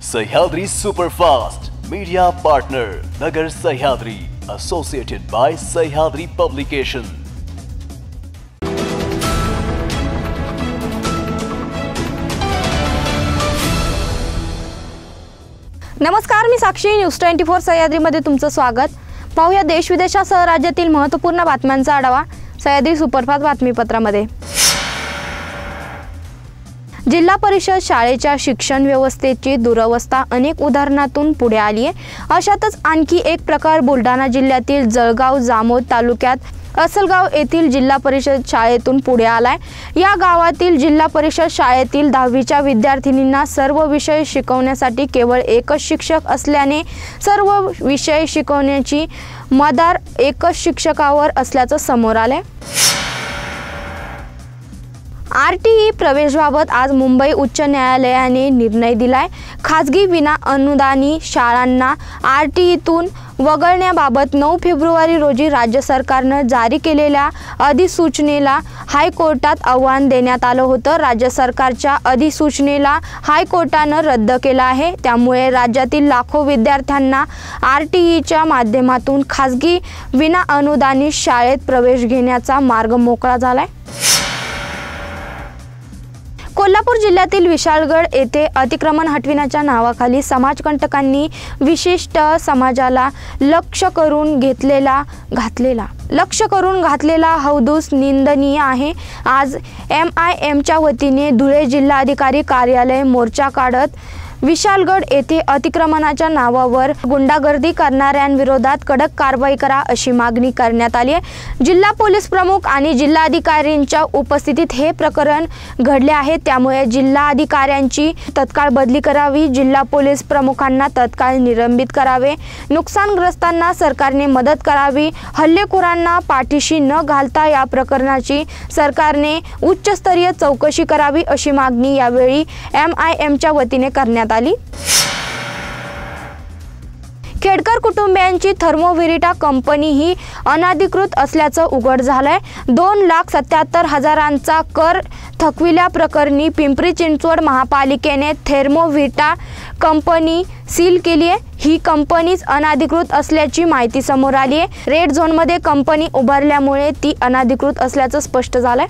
Sahyadri superfast media partner Nagar Sahyadri associated by Sahyadri publication. नमस्कार, मी साक्षी, news 24 सह्याद्रीमध्ये तुमचं स्वागत। पाहूया देश विदेशासह राज्यातील महत्त्वपूर्ण बातम्यांचा आढावा सह्याद्री सुपरफास्ट बातमीपत्रामध्ये। जिल्हा परिषद शाळेच्या शिक्षण व्यवस्थेची दुरवस्था अनेक उदाहरणातून पुढे आली आहे। अशातच आणखी एक प्रकार बुलढाणा जिल्ह्यातील जळगाव जामोद तालुक्यात असलगाव येथील जिल्हा परिषद शाळेतून पुढे आलाय। या गावातील जिल्हा परिषद शाळेतील 10वीच्या विद्यार्थिनींना सर्व विषय शिकवण्यासाठी केवळ एकच शिक्षक असल्याने सर्व विषय शिकवण्याची मदार एकच शिक्षकावर असल्याचं समोर आलंय। RTE प्रवेशबाबत आज मुंबई उच्च न्यायालयाने निर्णय दिलाय। खाजगी विना अनुदानी शाळांना RTEतून वगळण्याबाबत 9 फेब्रुवारी रोजी राज्य सरकारनं जारी केलेल्या अधिसूचनेला हायकोर्टात आव्हान देण्यात आलं होतं। राज्य सरकारच्या अधिसूचनेला हायकोर्टानं रद्द केलं आहे। त्यामुळे राज्यातील लाखो विद्यार्थ्यांना RTEच्या माध्यमातून खाजगी विना अनुदानी शाळेत प्रवेश घेण्याचा मार्ग मोकळा झालाय। कोल्हापूर जिल्ह्यातील विशाळगड येथे अतिक्रमण हटविण्याच्या नावाखाली समाजकंटकांनी विशिष्ट समाजाला लक्ष्य करून घातलेला हौदूस निंदनीय आहे। आज MIMच्या वतीने धुळे जिल्हाधिकारी कार्यालय मोर्चा काढत विशाळगड येथे अतिक्रमणाच्या नावावर गुंडागर्दी करणाऱ्यांविरोधात कडक कारवाई करा अशी मागणी करण्यात आली आहे। जिल्हा पोलीस प्रमुख आणि जिल्हाधिकाऱ्यांच्या उपस्थितीत हे प्रकरण घडले आहे। त्यामुळे जिल्हाधिकाऱ्यांची तत्काळ बदली करावी, जिल्हा पोलीस प्रमुखांना तत्काळ निलंबित करावे, नुकसानग्रस्तांना सरकारने मदत करावी, हल्लेखोरांना पाठीशी न घालता या प्रकरणाची सरकारने उच्चस्तरीय चौकशी करावी अशी मागणी यावेळी MIMच्या वतीने करण्यात आली। खेडकर कुटुंबियांची थर्मोव्हिरिटा कंपनी ही अनधिकृत असल्याचं उघड झालंय। 2,77,000चा कर थकविल्याप्रकरणी पिंपरी चिंचवड महापालिकेने थर्मोव्हिरिटा कंपनी सील केली आहे। ही कंपनीच अनधिकृत असल्याची माहिती समोर आली आहे। रेड झोनमध्ये कंपनी उभारल्यामुळे ती अनधिकृत असल्याचं स्पष्ट झालंय।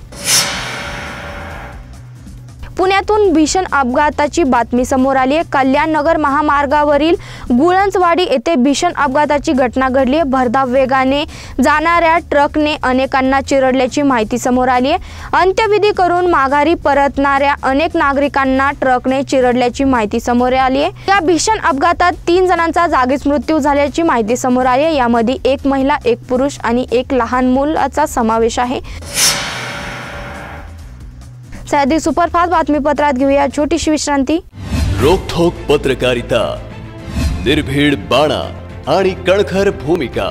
पुण्यातून भीषण अपघाताची बातमी समोर आली आहे। कल्याण नगर महामार्गावरील गुळंजवाडी येथे भीषण अपघाताची घटना घडली आहे। भरधाव वेगाने जाणाऱ्या ट्रकने अनेकांना चिरडल्याची माहिती समोर आली आहे। अंत्यविधी करून माघारी परतणाऱ्या अनेक नागरिकांना ट्रकने चिरडल्याची माहिती समोर आली आहे। या भीषण अपघातात 3 जणांचा जागीच मृत्यू झाल्याची माहिती समोर आली आहे। यामध्ये 1 महिला, 1 पुरुष आणि 1 लहान मुलाचा समावेश आहे। सह्याद्री सुपरफास्ट बातमीपत्रात घेऊया छोटीशी विश्रांती। रोखोक पत्रकारिता, निर्भीड बाणा आणि कणखर भूमिका,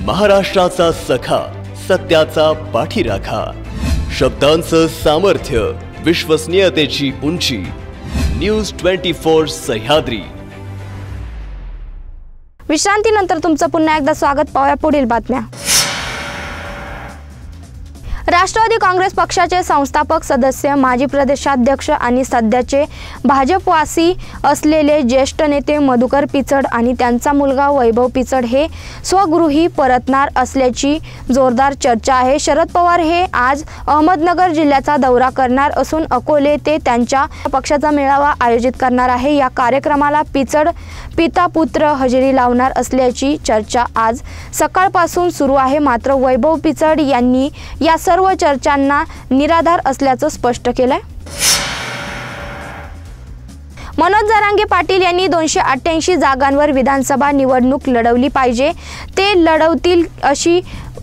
महाराष्ट्राचा सखा, सत्याचा पाठीराखा, शब्दांचं सामर्थ्य, विश्वसनीयतेची उंची, न्यूज 24 सह्याद्री। विश्रांतीनंतर तुमचं पुन्हा एकदा स्वागत। पाहूया पुढील बातम्या। राष्ट्रवादी काँग्रेस पक्षाचे संस्थापक सदस्य, माजी प्रदेशाध्यक्ष आणि सध्याचे भाजपवासी असलेले ज्येष्ठ नेते मधुकर पिचड आणि त्यांचा मुलगा वैभव पिचड हे स्वगृही परतणार असल्याची जोरदार चर्चा आहे। शरद पवार हे आज अहमदनगर जिल्ह्याचा दौरा करणार असून अकोले ते त्यांच्या पक्षाचा मेळावा आयोजित करणार आहे। या कार्यक्रमाला पिचड पिता पुत्र हजेरी लावणार असल्याची चर्चा आज सकाळपासून सुरू आहे। मात्र वैभव पिचड यांनी या सर्व चर्चांना निराधार असल्याचं स्पष्ट केलंय। मनोज जरांगे पाटील यांनी 288 जागांवर विधानसभा निवडणूक लढवली पाहिजे, ते लढवतील अशी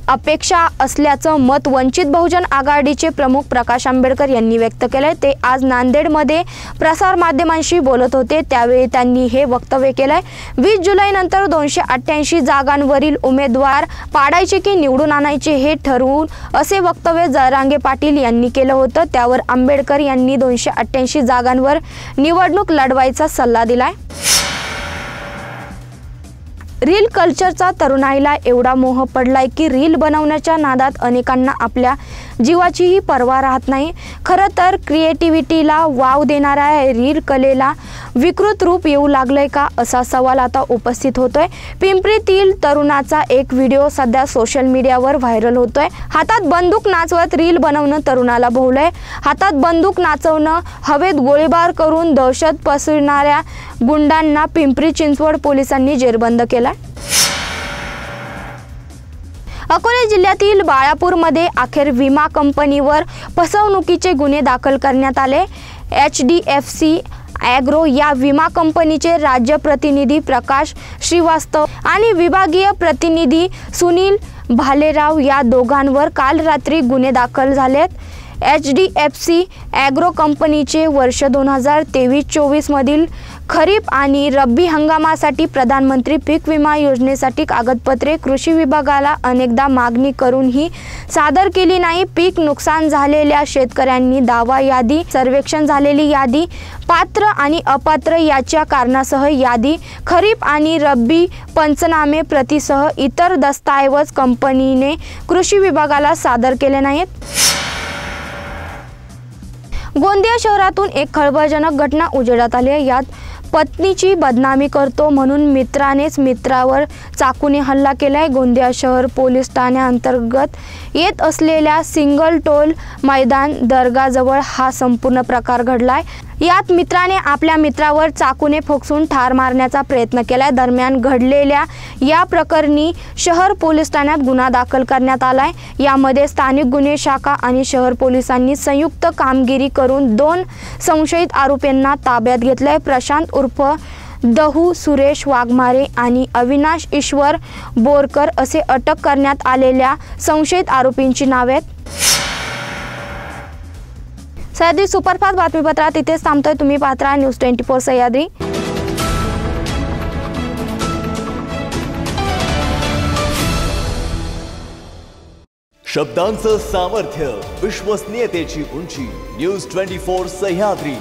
अपेक्षा असल्याचं मत वंचित बहुजन आघाडीचे प्रमुख प्रकाश आंबेडकर यांनी व्यक्त केले। ते आज नांदेडमध्ये प्रसार माध्यमांशी बोलत होते, त्यावेळी त्यांनी हे वक्तव्य केलंय। 20 जुलैनंतर 288 जागांवरील उमेदवार पाडायचे की निवडून आणायचे हे ठरवून असे वक्तव्य जरांगे पाटील यांनी केलं होतं। त्यावर आंबेडकर यांनी 288 जागांवर निवडणूक लढवायचा सल्ला दिलाय। रील कल्चरचा तरुणाईला एवढा मोह पडलाय की रील बनवण्याच्या नादात अनेकांना आपल्या जीवाचीही पर्वा राहत नाही। खरं तर क्रिएटिव्हिटीला वाव देणाऱ्या रील कलेला विकृत रूप येऊ लागलंय का असा सवाल आता उपस्थित होतोय। पिंपरीतील तरुणाचा एक व्हिडिओ सध्या सोशल मीडियावर व्हायरल होतोय। हातात बंदूक नाचवत रील बनवणं तरुणाला भोवलंय। हातात बंदूक नाचवणं, हवेत गोळीबार करून दहशत पसरवणाऱ्या गुंडांना पिंपरी चिंचवड पोलिसांनी जेरबंद केला। अकोला जिल्ह्यातील बाळापूरमध्ये अखेर विमा कंपनीवर फसवणुकीचे गुन्हे दाखल करण्यात आले। HDFC ॲग्रो या विमा कंपनीचे राज्य प्रतिनिधी प्रकाश श्रीवास्तव आणि विभागीय प्रतिनिधी सुनील भालेराव या दोघांवर काल रात्री गुन्हे दाखल झालेत। HDFC ॲग्रो कंपनीचे वर्ष 2023-24 मधील खरीप आणि रब्बी हंगामासाठी प्रधानमंत्री पीक विमा योजनेसाठी कागदपत्रे कृषी विभागाला अनेकदा मागणी करूनही सादर केली नाही। पीक नुकसान झालेल्या शेतकऱ्यांनी दावा यादी, सर्वेक्षण झालेली यादी, पात्र आणि अपात्र याच्या कारणासह यादी, खरीप आणि रब्बी पंचनामे प्रतीसह इतर दस्तऐवज कंपनीने कृषी विभागाला सादर केले नाहीत। गोंदिया शहरातून एक खळबळजनक घटना उजेडात आली आहे। यात पत्नीची बदनामी करतो म्हणून मित्रानेच मित्रावर चाकूने हल्ला केलाय। गोंदिया शहर पोलीस ठाण्याअंतर्गत येत असलेल्या सिंगल टोल मैदान दर्गाजवळ हा संपूर्ण प्रकार घडलाय। यात मित्राने आपल्या मित्रावर चाकूने फोकसून ठार मारण्याचा प्रयत्न केलाय। दरम्यान घडलेल्या या प्रकरणी शहर पोलीस ठाण्यात गुन्हा दाखल करण्यात आलाय। यामध्ये स्थानिक गुन्हे शाखा आणि शहर पोलिसांनी संयुक्त कामगिरी करून 2 संशयित आरोपींना ताब्यात घेतलंय। प्रशांत उर्फ दहू सुरेश वाघमारे आणि अविनाश ईश्वर बोरकर असे अटक करण्यात आलेल्या संशयित आरोपींची नावे आहेत। सह्याद्री सुपरफास्ट बातमीपत्रात इथेच थांबतोय। तुम्ही पाहत राहा न्यूज 24 सह्याद्री। शब्दांचं सामर्थ्य, विश्वसनीयतेची उंची, न्यूज 24 सह्याद्री।